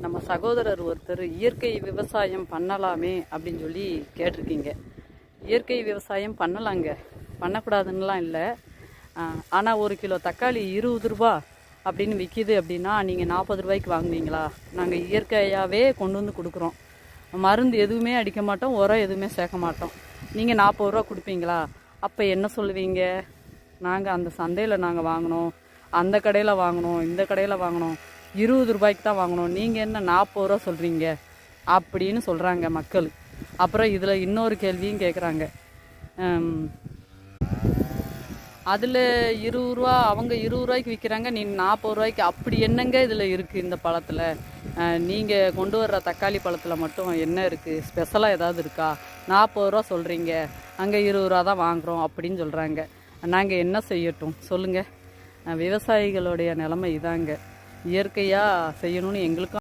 நம்ம சகோதரர் ஒருத்தர் இயற்கை விவசாயம் பண்ணலாமே அப்படின்னு சொல்லி கேட்டிருக்கீங்க. இயற்கை விவசாயம் பண்ணலாங்க, பண்ணக்கூடாதுன்னெலாம் இல்லை. ஆனால் ஒரு கிலோ தக்காளி 20 ரூபா அப்படின்னு விற்கிது அப்படின்னா நீங்கள் 40 ரூபாய்க்கு வாங்குவீங்களா? நாங்கள் இயற்கையாகவே கொண்டு வந்து கொடுக்குறோம், மருந்து எதுவுமே அடிக்க மாட்டோம், உரம் எதுவுமே சேர்க்க மாட்டோம். நீங்கள் 40 ரூபா கொடுப்பீங்களா? அப்போ என்ன சொல்லுவீங்க? நாங்கள் அந்த சந்தையில் நாங்கள் வாங்கினோம், அந்த கடையில் வாங்கினோம், இந்த கடையில் வாங்கினோம், 20 ரூபாய்க்கு தான் வாங்கணும், நீங்கள் என்ன 40 ரூபா சொல்கிறீங்க அப்படின்னு சொல்கிறாங்க மக்கள். அப்புறம் இதில் இன்னொரு கேள்வியும் கேட்குறாங்க. அதில் 20 ரூபா, அவங்க 20 ரூபாய்க்கு விற்கிறாங்க, நீ 40 ரூபாய்க்கு. அப்படி என்னங்க இதில் இருக்குது? இந்த பழத்தில் நீங்கள் கொண்டு வர்ற தக்காளி பழத்தில் மட்டும் என்ன இருக்குது? ஸ்பெஷலாக ஏதாவது இருக்கா? 40 ரூபா சொல்கிறீங்க, அங்கே 20 ரூபா தான் வாங்குகிறோம் அப்படின்னு சொல்கிறாங்க. நாங்கள் என்ன செய்யட்டும் சொல்லுங்கள்? விவசாயிகளுடைய நிலைமை இதாங்க. இயற்கையாக செய்யணும்னு எங்களுக்கும்